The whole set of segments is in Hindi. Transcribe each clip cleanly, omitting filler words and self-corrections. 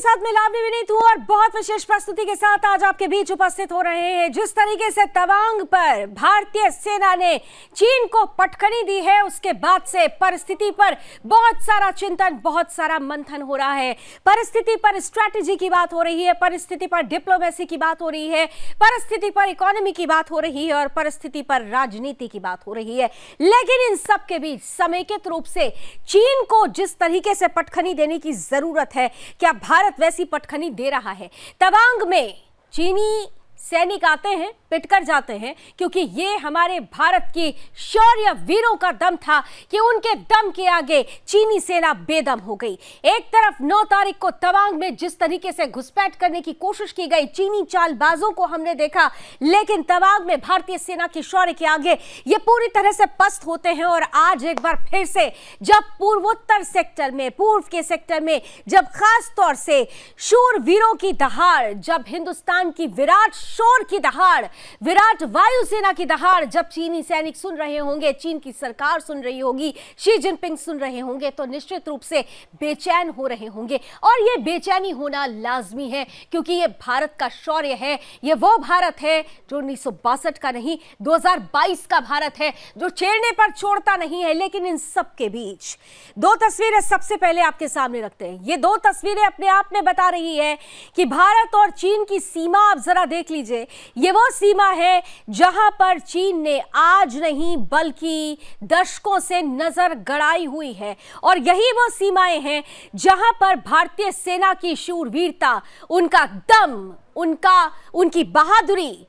साथ में लावनी विनीत हूं और बहुत विशेष प्रस्तुति के साथ आज आपके बीच उपस्थित हो रहे हैं। जिस तरीके से तवांग पर भारतीय सेना ने चीन को पटखनी दी है, उसके बाद से परिस्थिति पर बहुत सारा चिंतन, बहुत सारा मंथन हो रहा है। परिस्थिति पर स्ट्रैटेजी की बात हो रही है, परिस्थिति पर डिप्लोमेसी की बात हो रही है, परिस्थिति पर इकोनॉमी की बात हो रही है और परिस्थिति पर राजनीति की बात हो रही है। लेकिन इन सब के बीच समेकित रूप से चीन को जिस तरीके से पटखनी देने की जरूरत है, क्या भारत वैसी पटखनी दे रहा है? तवांग में चीनी सैनिक आते हैं, पिटकर जाते हैं, क्योंकि ये हमारे भारत की शौर्य वीरों का दम था कि उनके दम के आगे चीनी सेना बेदम हो गई। एक तरफ 9 तारीख को तवांग में जिस तरीके से घुसपैठ करने की कोशिश की गई, चीनी चालबाजों को हमने देखा, लेकिन तवांग में भारतीय सेना की शौर्य के आगे ये पूरी तरह से पस्त होते हैं। और आज एक बार फिर से जब पूर्वोत्तर सेक्टर में, पूर्व के सेक्टर में, जब खास तौर से शूर वीरों की दहाड़, जब हिंदुस्तान की विराट शोर की दहाड़, विराट वायुसेना की दहाड़ जब चीनी सैनिक सुन रहे होंगे, चीन की सरकार सुन रही होगी, शी जिनपिंग सुन रहे होंगे, तो निश्चित रूप से बेचैन हो रहे होंगे। और ये बेचैनी होना लाजमी है, क्योंकि ये भारत का शौर्य है। ये वो भारत है जो 1962 का नहीं, 2022 का भारत है, जो छेड़ने पर छोड़ता नहीं है। लेकिन इन सब के बीच 2 तस्वीरें सबसे पहले आपके सामने रखते हैं। ये 2 तस्वीरें अपने आप में बता रही है कि भारत और चीन की सीमा आप जरा देख लीजिए। ये वो सीमा है जहां पर चीन ने आज नहीं बल्कि दशकों से नजर गड़ाई हुई है, और यही वो सीमाएं हैं जहां पर भारतीय सेना की शूरवीरता, उनका दम, उनकी बहादुरी,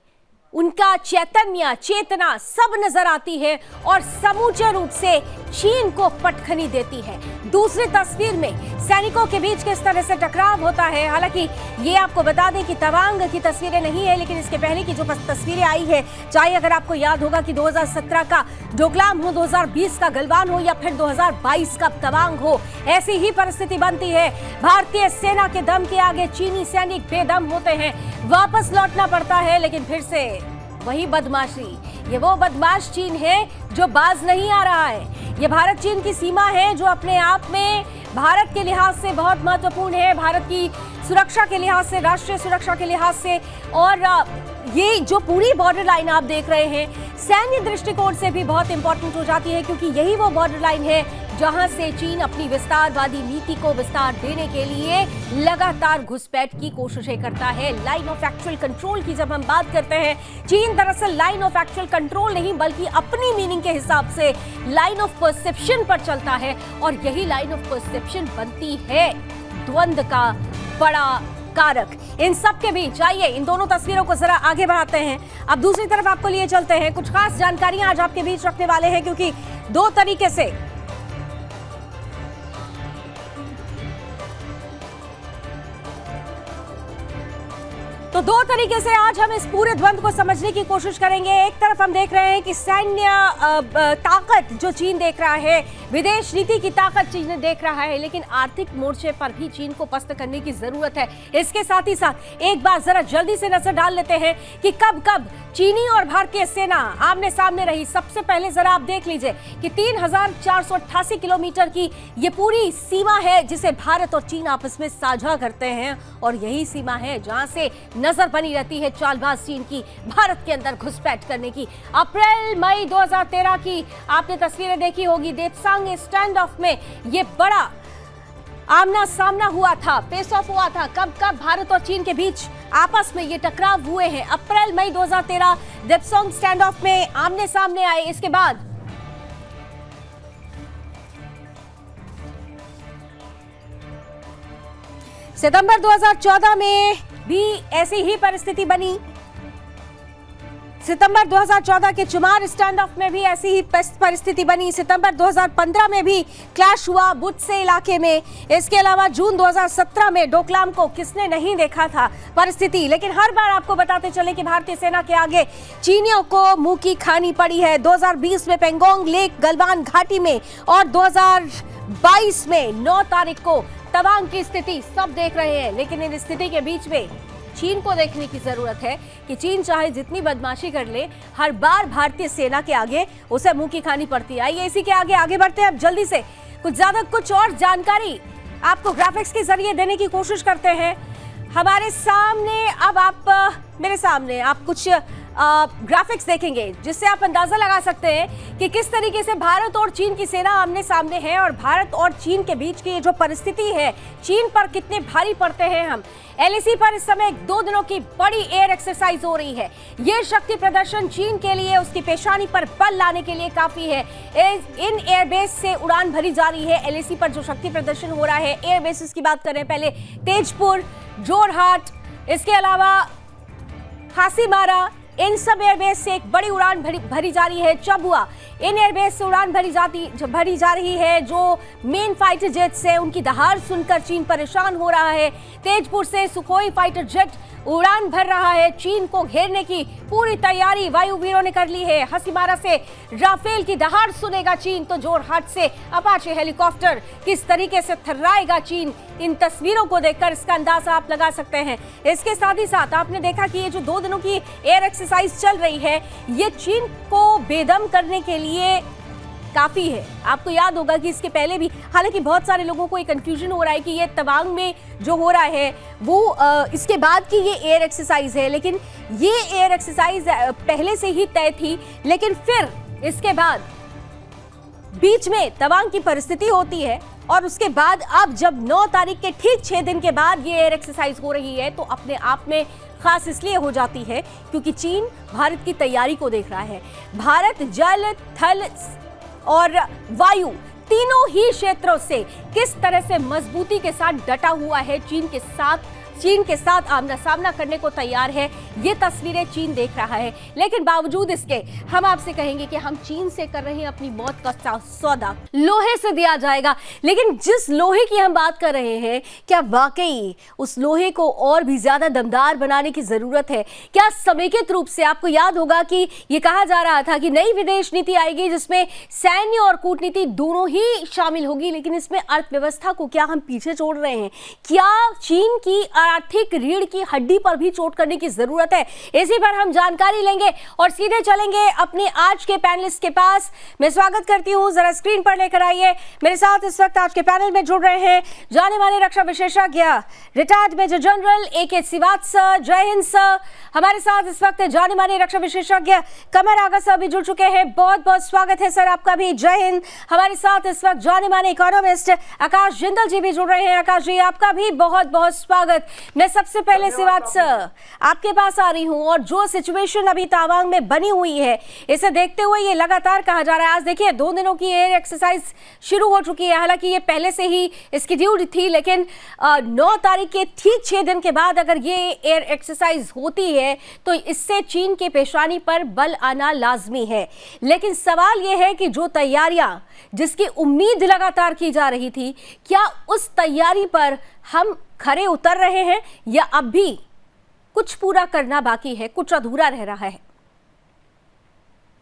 उनका चैतन्य, चेतना सब नजर आती है और समूचे रूप से चीन को पटखनी देती है। दूसरी तस्वीर में सैनिकों के बीच किस तरह से टकराव होता है। हालांकि ये आपको बता दें कि तवांग की तस्वीरें नहीं है, लेकिन इसके पहले की जो तस्वीरें आई है, चाहे अगर आपको याद होगा कि 2017 का डोकलाम हो, 2020 का गलवान हो या फिर 2022 का तवांग हो, ऐसी ही परिस्थिति बनती है। भारतीय सेना के दम के आगे चीनी सैनिक बेदम होते हैं, वापस लौटना पड़ता है। लेकिन फिर से वही बदमाशी, ये वो बदमाश चीन है जो बाज नहीं आ रहा है। ये भारत चीन की सीमा है जो अपने आप में भारत के लिहाज से बहुत महत्वपूर्ण है, भारत की सुरक्षा के लिहाज से, राष्ट्रीय सुरक्षा के लिहाज से। और ये जो पूरी बॉर्डर लाइन आप देख रहे हैं, सैन्य दृष्टिकोण से भी बहुत इंपॉर्टेंट हो जाती है, क्योंकि यही वो बॉर्डर लाइन है जहां से चीन अपनी विस्तारवादी नीति को विस्तार देने के लिए लगातार घुसपैठ की कोशिशें करता है। लाइन ऑफ एक्चुअल कंट्रोल की जब हम बात करते हैं, चीन दरअसल लाइन ऑफ एक्चुअल कंट्रोल नहीं बल्कि अपनी मीनिंग के हिसाब से लाइन ऑफ परसेप्शन पर चलता है, और यही लाइन ऑफ परसेप्शन बनती है द्वंद्व का बड़ा कारक। इन सब के बीच आइए इन दोनों तस्वीरों को जरा आगे बढ़ाते हैं। अब दूसरी तरफ आपको लिए चलते हैं, कुछ खास जानकारियां आज आपके बीच रखने वाले हैं, क्योंकि 2 तरीके से आज हम इस पूरे द्वंद्व को समझने की कोशिश करेंगे। एक तरफ हम देख रहे हैं कि सैन्य ताकत जो चीन देख रहा है, विदेश नीति की ताकत चीन देख रहा है, लेकिन आर्थिक मोर्चे पर भी चीन को पस्त करने की जरूरत है। इसके साथ ही साथ एक बार जरा जल्दी से नजर डाल लेते हैं कि कब कब चीनी और भारतीय सेना आमने सामने रही। सबसे पहले जरा आप देख लीजिए कि 3488 किलोमीटर की ये पूरी सीमा है जिसे भारत और चीन आपस में साझा करते हैं, और यही सीमा है जहां से नजर बनी रहती है चालबाज चीन की भारत के अंदर घुसपैठ करने की। अप्रैल मई 2013 की आपने तस्वीरें देखी होगी, देपसांग स्टैंड ऑफ में ये बड़ा आमना सामना हुआ था, फेस ऑफ हुआ था। कब कब भारत और चीन के बीच आपस में ये टकराव हुए हैं। अप्रैल मई 2013 देपसांग स्टैंड ऑफ में आमने सामने आए। इसके बाद सितंबर 2014 में भी ऐसी ही परिस्थिति बनी। सितंबर 2014 के चुमार स्टैंड ऑफ में भी ऐसी ही परिस्थिति बनी। सितंबर 2015 में भी क्लैश हुआ बुत्से इलाके में। इसके अलावा जून 2017 में डोकलाम को किसने नहीं देखा था परिस्थिति। लेकिन हर बार आपको बताते चले कि भारतीय सेना के आगे चीनियों को मुंह की खानी पड़ी है। 2020 में पेंगोंग लेक गलवान घाटी में, और 2022 में 9 तारीख को तवांग की स्थिति सब देख रहे हैं। लेकिन इन स्थिति के बीच में चीन को देखने की जरूरत है कि चीन चाहे जितनी बदमाशी कर ले, हर बार भारतीय सेना के आगे उसे मुंह की खानी पड़ती है। आइए इसी के आगे बढ़ते हैं अब जल्दी से। कुछ और जानकारी आपको ग्राफिक्स के जरिए देने की कोशिश करते हैं। हमारे सामने अब मेरे सामने आप कुछ ग्राफिक्स देखेंगे जिससे आप अंदाजा लगा सकते हैं कि किस तरीके से भारत और चीन की सेना आमने सामने है और भारत और चीन के बीच की जो परिस्थिति है, चीन पर कितने भारी पड़ते हैं हम। एलएसी पर इस समय 2 दिनों की बड़ी एयर एक्सरसाइज हो रही है। ये शक्ति प्रदर्शन चीन के लिए उसकी पेशानी पर बल लाने के लिए काफी है। इन एयरबेस से उड़ान भरी जा रही है। एलएसी पर जो शक्ति प्रदर्शन हो रहा है, एयरबेसेस की बात करें पहले, तेजपुर, जोरहाट, इसके अलावा हासीमारा, इन सब एयरबेस से एक बड़ी उड़ान भरी जा रही है। चबुआ, इन एयरबेस से उड़ान भरी जा रही है। जो मेन फाइटर जेट्स है उनकी दहाड़ सुनकर चीन परेशान हो रहा है। तेजपुर से सुखोई फाइटर जेट उड़ान भर रहा है। चीन को घेरने की पूरी तैयारी वायुवीरों ने कर ली है। हसीमारा से राफेल की दहाड़ सुनेगा चीन, तो जोरहाट से अपाचे हेलीकॉप्टर किस तरीके से थर्राएगा चीन, इन तस्वीरों को देखकर इसका अंदाजा आप लगा सकते हैं। इसके साथ ही साथ आपने देखा कि ये जो 2 दिनों की एयर एक्सरसाइज चल रही है, ये चीन को बेदम करने के लिए काफी है। आपको याद होगा कि इसके पहले भी, हालांकि बहुत सारे लोगों को एक कंफ्यूजन हो रहा है कि ये तवांग में जो हो रहा है वो इसके बाद की ये एयर एक्सरसाइज है, लेकिन ये एयर एक्सरसाइज पहले से ही तय थी। लेकिन फिर इसके बाद बीच में तवांग की परिस्थिति होती है और उसके बाद अब जब 9 तारीख के ठीक 6 दिन के बाद ये एयर एक्सरसाइज हो रही है, तो अपने आप में खास इसलिए हो जाती है क्योंकि चीन भारत की तैयारी को देख रहा है। भारत जल, थल और वायु तीनों ही क्षेत्रों से किस तरह से मजबूती के साथ डटा हुआ है, चीन के साथ आमना सामना करने को तैयार है। ये तस्वीरें चीन देख रहा है, लेकिन बावजूद इसके हम आपसे कहेंगे कि हम चीन से कर रहे हैं अपनी मौत का सौदा, लोहे से दिया जाएगा। लेकिन जिस लोहे की हम बात कर रहे हैं, क्या वाकई उस लोहे को और भी ज्यादा दमदार बनाने की जरूरत है? क्या समेकित रूप से, आपको याद होगा कि ये कहा जा रहा था कि नई विदेश नीति आएगी जिसमें सैन्य और कूटनीति दोनों ही शामिल होगी, लेकिन इसमें अर्थव्यवस्था को क्या हम पीछे छोड़ रहे हैं? क्या चीन की आर्थिक रीढ़ की हड्डी पर भी चोट करने की जरूरत है? इसी पर हम जानकारी लेंगे और सीधे चलेंगे अपने आज के पैनलिस्ट के पास। मैं स्वागत करती हूं, जरा स्क्रीन पर लेकर आइए। मेरे साथ इस वक्त आज के पैनल में जुड़ रहे हैं जाने माने रक्षा विशेषज्ञ retired major general AK Shrivastava. जय हिंद सर। हमारे साथ इस वक्त जाने माने रक्षा विशेषज्ञ कमर आगा सर भी जुड़ चुके हैं। बहुत बहुत स्वागत है सर आपका भी। जय हिंद। हमारे साथ इस वक्त जाने माने इकोनॉमिस्ट आकाश जिंदल जी भी जुड़ रहे हैं। आकाश जी, आपका भी बहुत बहुत स्वागत। मैं सबसे पहले श्रीवास्तव आपके पास आ रही हूं, और जो सिचुएशन अभी तवांग में बनी हुई है, इसे देखते हुए ये लगातार कहा जा रहा है, आज देखिए 2 दिनों की एयर एक्सरसाइज शुरू हो चुकी है। हालांकि ये पहले से ही स्केड्यूल्ड थी, लेकिन 9 तारीख के ठीक 6 दिन के बाद अगर ये एयर एक्सरसाइज होती है तो इससे चीन के पेशानी पर बल आना लाजमी है। लेकिन सवाल ये है कि जो तैयारियां, जिसकी उम्मीद लगातार की जा रही थी, क्या उस तैयारी पर हम खरे उतर रहे हैं या अब भी कुछ पूरा करना बाकी है, कुछ अधूरा रह रहा है?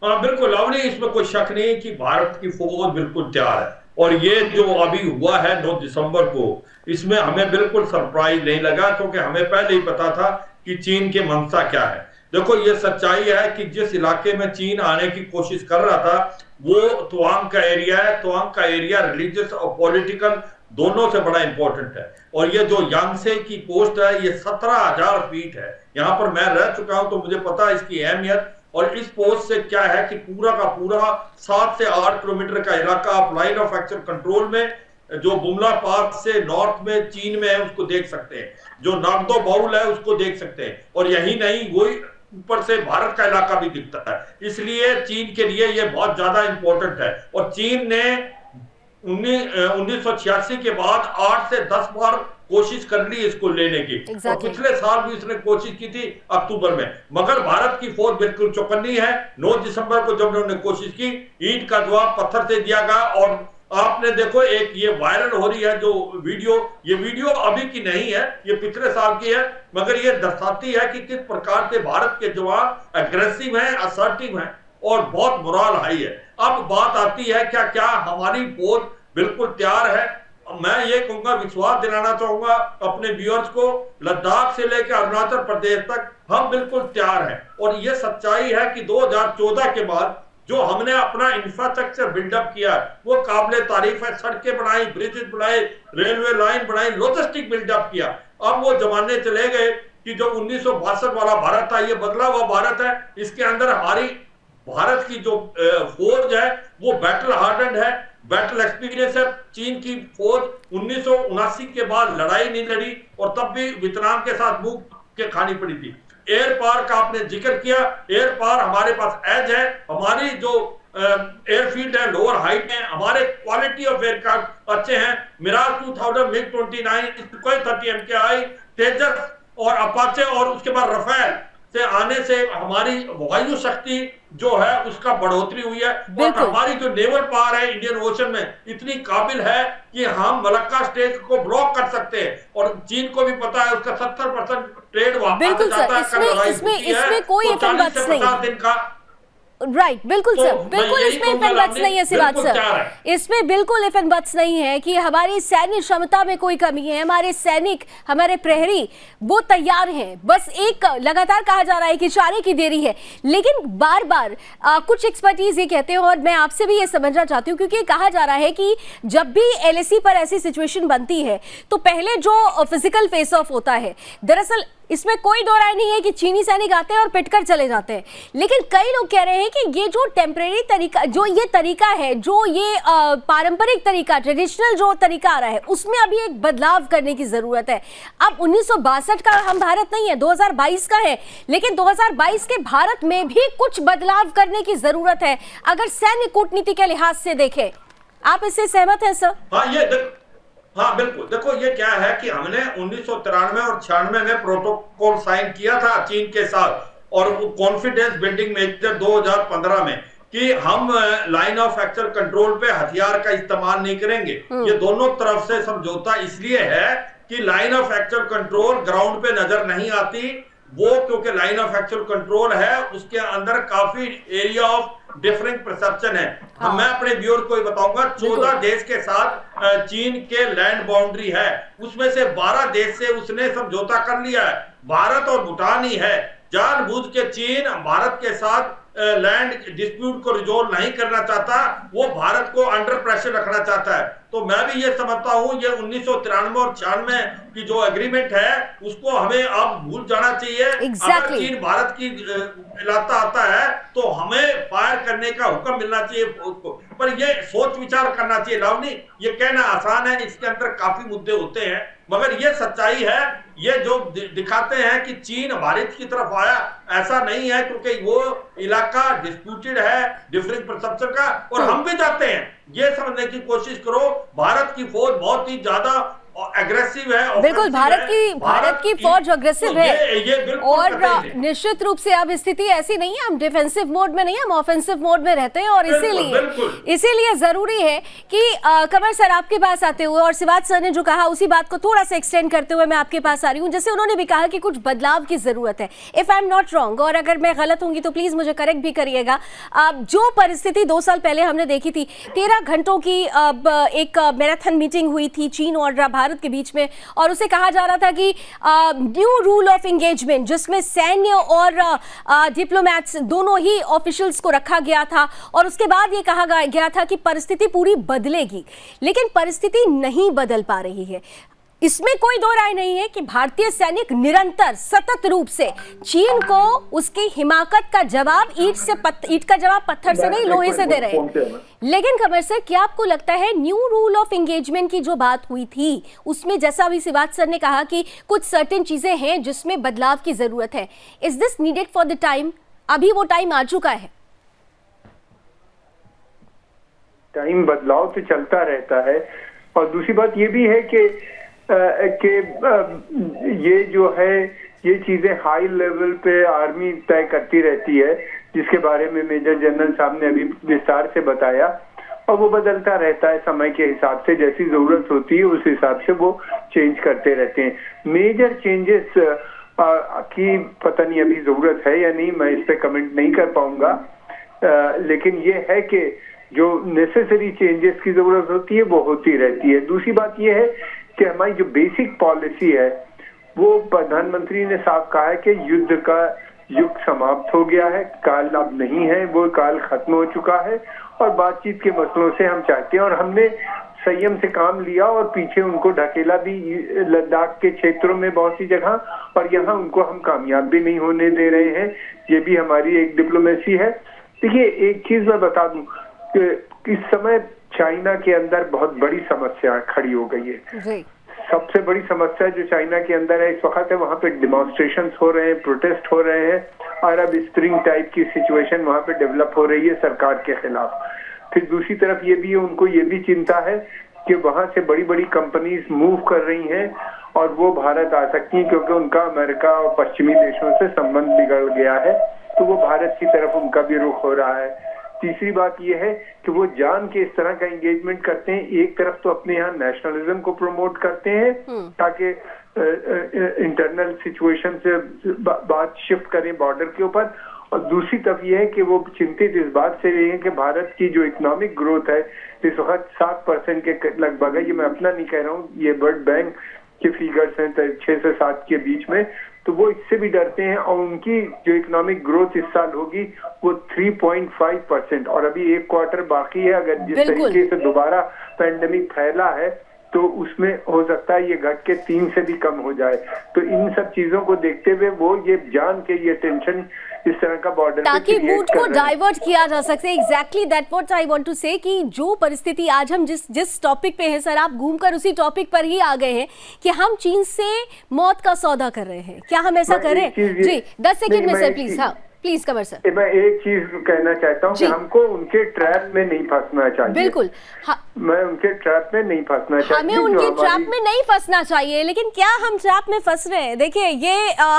बिल्कुल लावनी, इसमें कोई शक नहीं कि भारत की फौज बिल्कुल तैयार है। और ये जो अभी हुआ है 9 दिसंबर को, इसमें हमें बिल्कुल सरप्राइज नहीं लगा, क्योंकि हमें पहले ही पता था कि चीन के मंशा क्या है। देखो, ये सच्चाई है कि जिस इलाके में चीन आने की कोशिश कर रहा था वो तवांग का एरिया है। तवांग का एरिया रिलीजियस और पॉलिटिकल दोनों से बड़ा इंपॉर्टेंट है। और ये जो यांगसे की पोस्ट है, ये 17,000 फीट है। यहाँ पर मैं रह चुका हूं तो मुझे पता है इसकी अहमियत। और इस पोस्ट से क्या है कि पूरा का पूरा 7 से 8 किलोमीटर का इलाका आप लाइन ऑफ एक्शन कंट्रोल में, जो बुमला पास से नॉर्थ में चीन में है उसको देख सकते हैं, जो नागदो बाउल है उसको देख सकते हैं, और यही नहीं, वही ऊपर से भारत का इलाका भी दिखता है। इसलिए चीन के लिए यह बहुत ज्यादा इंपॉर्टेंट है। और चीन ने 1986 के बाद 8 से 10 बार कोशिश कर ली इसको लेने की। और पिछले साल भी इसने कोशिश की थी अक्टूबर में, मगर भारत की फौज बिल्कुल चौकन्नी है। 9 दिसंबर को जब उन्होंने कोशिश की, ईंट का जवाब पत्थर से दिया गया। और आपने देखो, एक ये वायरल हो रही है जो वीडियो, ये वीडियो अभी की नहीं है, ये पिछले साल की है, मगर ये दर्शाती है कि किस प्रकार से भारत के जवान अग्रेसिव हैं, असर्टिव हैं और बहुत मोरल हाई है। अब बात आती है क्या क्या हमारी फौज बिल्कुल तैयार है? मैं ये कहूंगा, विश्वास दिलाना चाहूंगा अपने व्यूअर्स को, लद्दाख से लेकर अरुणाचल प्रदेश तक हम बिल्कुल तैयार हैं। और ये सच्चाई है कि 2014 के बाद जो हमने अपना इंफ्रास्ट्रक्चर बिल्डअप किया वो काबिले तारीफ है। सड़कें बनाई, ब्रिजेस बनाए, रेलवे लाइन बनाई, लॉजिस्टिक बिल्डअप किया। अब वो जमाने चले गए कि जो 1962 वाला भारत था, ये बदला हुआ भारत है। इसके अंदर हमारी भारत की जो फौज है वो बैटल हार्डेंड है, बैटल एक्सपीरियंस है। चीन की फौज 1979 के बाद लड़ाई नहीं लड़ी और तब भी वियतनाम के साथ मुंह के खानी पड़ी थी। एयर पावर का आपने जिक्र किया, एयर पावर हमारे पास एज है। हमारी जो एयरफील्ड है लोअर हाइट है, हमारे क्वालिटी ऑफ एयरक्राफ्ट अच्छे हैं। मिराज 2000, मिग 29, सुखोई 30 MKI, तेजस और अपाचे और उसके बाद रफेल से आने से हमारी वायु शक्ति जो है उसका बढ़ोतरी हुई है। और हमारी जो नेवल पावर है इंडियन ओशन में इतनी काबिल है कि हम मलक्का स्टेट को ब्लॉक कर सकते हैं। और चीन को भी पता है उसका 70% ट्रेड वहां से जाता है। इसमें कोई 40 से 50 दिन का राइट, बिल्कुल सर, बिल्कुल इसमें इफ एंड बट्स नहीं है ऐसी बात सर, इसमें बिल्कुल इफ एंड बट्स नहीं है कि हमारी सैन्य क्षमता में कोई कमी है। हमारे सैनिक, हमारे प्रहरी वो तैयार हैं, बस एक लगातार कहा जा रहा है कि इशारे की देरी है। लेकिन बार बार कुछ एक्सपर्टीज ये कहते हैं और मैं आपसे भी ये समझना चाहती हूँ, क्योंकि कहा जा रहा है कि जब भी LAC पर ऐसी सिचुएशन बनती है तो पहले जो फिजिकल फेस ऑफ होता है, दरअसल इसमें कोई दो राय नहीं है कि चीनी सैनिक आते हैं और पिटकर चले जाते हैं। लेकिन कई लोग कह रहे हैं कि ये जो टेम्परेरी तरीका, जो ये तरीका है, जो ये पारंपरिक तरीका, ट्रेडिशनल जो तरीका आ रहा है, उसमें अभी एक बदलाव करने की जरूरत है। अब 1962 का हम भारत नहीं है, 2022 का है, लेकिन 2022 के भारत में भी कुछ बदलाव करने की जरूरत है अगर सैन्य कूटनीति के लिहाज से देखें। आप इससे सहमत हैं सर? हाँ बिल्कुल। देखो ये क्या है कि हमने 1993 और 96 में प्रोटोकॉल साइन किया था चीन के साथ और कॉन्फिडेंस बिल्डिंग मेजर 2015 में कि हम लाइन ऑफ एक्चुअल कंट्रोल पे हथियार का इस्तेमाल नहीं करेंगे। ये दोनों तरफ से समझौता इसलिए है कि line of actual control ground पे नजर नहीं आती वो, क्योंकि लाइन ऑफ एक्चुअल कंट्रोल है उसके अंदर काफी एरिया ऑफ डिफरेंट परसेप्शन है। हाँ। मैं अपने व्यूअर को बताऊंगा 14 देश के साथ चीन के लैंड बाउंड्री है, उसमें से 12 देश से उसने समझौता कर लिया है। भारत और भूटान ही है। जानबूझ के चीन भारत के साथ लैंड डिस्प्यूट को रिजोल्व नहीं करना चाहता, वो भारत को अंडर प्रेशर रखना चाहता है। तो मैं भी ये समझता हूं ये 1993 और 96 की जो एग्रीमेंट है उसको हमें अब भूल जाना चाहिए। अगर चीन भारत की इलाका आता है तो हमें फायर करने का हुक्म मिलना चाहिए उसको, पर ये सोच विचार करना चाहिए। लावनी, ये कहना आसान है, इसके अंदर काफी मुद्दे होते हैं, मगर ये सच्चाई है। ये जो दिखाते हैं कि चीन भारत की तरफ आया, ऐसा नहीं है, क्योंकि वो इलाका डिस्प्यूटेड है डिफरेंट परसेप्शन का, और हम भी जाते हैं। ये समझने की कोशिश करो भारत की फौज बहुत ही ज्यादा एग्रेसिव है। बिल्कुल, भारत की फौज अग्रेसिव है ये और निश्चित रूप से अब स्थिति ऐसी नहीं है, हम डिफेंसिव मोड में नहीं, हम ऑफेंसिव मोड में रहते हैं। और इसीलिए जरूरी है कि कमर सर आपके पास आते हुए और शिवाज सर ने जो कहा उसी बात को थोड़ा सा एक्सटेंड करते हुए मैं आपके पास आ रही हूँ। जैसे उन्होंने भी कहा कि कुछ बदलाव की जरूरत है। If I am not wrong, और अगर मैं गलत होंगी तो प्लीज मुझे करेक्ट भी करिएगा, जो परिस्थिति 2 साल पहले हमने देखी थी, 13 घंटों की एक मैराथन मीटिंग हुई थी चीन और भारत के बीच में, और उसे कहा जा रहा था कि न्यू रूल ऑफ एंगेजमेंट, जिसमें सैन्य और डिप्लोमैट्स दोनों ही ऑफिशियल्स को रखा गया था, और उसके बाद ये कहा गया था कि परिस्थिति पूरी बदलेगी, लेकिन परिस्थिति नहीं बदल पा रही है। इसमें कोई दो राय नहीं है कि भारतीय सैनिक निरंतर सतत रूप से चीन को उसकी हिमाकत का जवाब ईंट का जवाब पत्थर से नहीं लोहे से दे रहे हैं। लेकिन कमर सर, क्या आपको लगता है न्यू रूल ऑफ एंगेजमेंट की जो बात हुई थी उसमें, जैसा अभी शिवाज सर ने कहा कि कुछ सर्टेन चीजें हैं जिसमें बदलाव की जरूरत है, is this needed for the time? अभी वो टाइम आ चुका है? टाइम बदलाव तो चलता रहता है, और दूसरी बात ये भी है कि ये जो है ये चीजें हाई लेवल पे आर्मी तय करती रहती है, जिसके बारे में मेजर जनरल साहब ने अभी विस्तार से बताया, और वो बदलता रहता है समय के हिसाब से। जैसी जरूरत होती है उस हिसाब से वो चेंज करते रहते हैं। मेजर चेंजेस की पता नहीं अभी जरूरत है या नहीं, मैं इस पे कमेंट नहीं कर पाऊंगा, लेकिन ये है कि जो नेसेसरी चेंजेस की जरूरत होती है वो होती रहती है। दूसरी बात ये है कि हमारी जो बेसिक पॉलिसी है वो प्रधानमंत्री ने साफ कहा है कि युद्ध का युग समाप्त हो गया है, काल अब नहीं है, वो काल खत्म हो चुका है और बातचीत के मसलों से हम चाहते हैं। और हमने संयम से काम लिया और पीछे उनको ढकेला भी लद्दाख के क्षेत्रों में बहुत सी जगह, और यहाँ उनको हम कामयाब भी नहीं होने दे रहे हैं। ये भी हमारी एक डिप्लोमेसी है। देखिए, एक चीज मैं बता दूं कि इस समय चाइना के अंदर बहुत बड़ी समस्या खड़ी हो गई है जी। सबसे बड़ी समस्या जो चाइना के अंदर है इस वक्त है, वहाँ पे डिमॉन्स्ट्रेशंस हो रहे हैं, प्रोटेस्ट हो रहे हैं, अरब स्प्रिंग टाइप की सिचुएशन वहाँ पे डेवलप हो रही है सरकार के खिलाफ। फिर दूसरी तरफ ये भी है, उनको ये भी चिंता है कि वहाँ से बड़ी बड़ी कंपनीज मूव कर रही हैं और वो भारत आ सकती हैं, क्योंकि उनका अमेरिका और पश्चिमी देशों से संबंध बिगड़ गया है, तो वो भारत की तरफ उनका भी रुख हो रहा है। तीसरी बात यह है कि वो जान के इस तरह का एंगेजमेंट करते हैं, एक तरफ तो अपने यहाँ नेशनलिज्म को प्रमोट करते हैं ताकि इंटरनल सिचुएशन से बात शिफ्ट करें बॉर्डर के ऊपर, और दूसरी तरफ ये है कि वो चिंतित इस बात से रहे हैं कि भारत की जो इकोनॉमिक ग्रोथ है इस वक्त 7% के लगभग है। ये मैं अपना नहीं कह रहा हूँ, ये वर्ल्ड बैंक के फिगर्स हैं 6 से 7 के बीच में, तो वो इससे भी डरते हैं। और उनकी जो इकोनॉमिक ग्रोथ इस साल होगी वो 3.5%, और अभी एक क्वार्टर बाकी है। अगर जिस तरीके से दोबारा पैंडेमिक फैला है तो उसमें हो सकता है ये घट के 3 से भी कम हो जाए। तो इन सब चीजों को देखते हुए वो ये जान के ये टेंशन इस तरह का बॉर्डर ताकि मूड को डाइवर्ट किया जा सके। Exactly that what I want to say कि जो परिस्थिति आज हम जिस टॉपिक पे हैं, सर आप घूमकर उसी टॉपिक पर ही आ गए हैं कि हम चीन से मौत का सौदा कर रहे हैं। क्या हम ऐसा कर रहे हैं? जी 10 सेकंड में सर प्लीज। हाँ प्लीज कमर सर। मैं एक चीज कहना चाहता हूँ कि हमको उनके ट्रैप में नहीं फंसना चाहिए। बिल्कुल मैं उनके ट्रैप में नहीं फंसना चाहिए, हमें उनके ट्रैप में नहीं फंसना चाहिए। लेकिन क्या हम ट्रैप में फंस रहे हैं? देखिए ये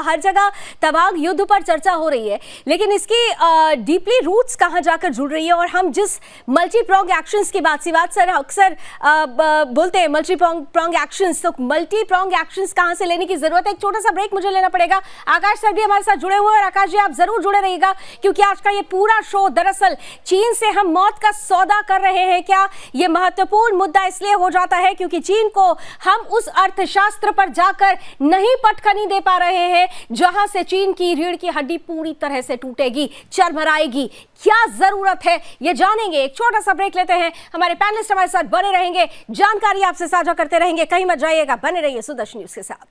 हर जगह तवांग युद्ध पर चर्चा हो रही है, लेकिन इसकी डीपली रूट्स कहाँ जाकर जुड़ रही है। और हम जिस मल्टी प्रोंग एक्शंस की बात सर अक्सर बोलते हैं मल्टी प्रोंग एक्शंस, तो मल्टी प्रोंग एक्शंस कहाँ से लेने की जरूरत है? एक छोटा सा ब्रेक मुझे लेना पड़ेगा। आकाश सर भी हमारे साथ जुड़े हुए हैं, और आकाश जी आप जरूर जुड़े रहिएगा क्योंकि आज का ये पूरा शो दरअसल चीन से हम मौत का सौदा कर रहे हैं क्या, ये महत्वपूर्ण मुद्दा इसलिए हो जाता है क्योंकि चीन को हम उस अर्थशास्त्र पर जाकर नहीं पटखनी दे पा रहे हैं जहां से चीन की रीढ़ की हड्डी पूरी तरह से टूटेगी, चरमराएगी। क्या जरूरत है ये जानेंगे। एक छोटा सा ब्रेक लेते हैं। हमारे पैनलिस्ट हमारे साथ बने रहेंगे, जानकारी आपसे साझा करते रहेंगे। कहीं मत जाइएगा, बने रहिए सुदर्शन न्यूज के साथ।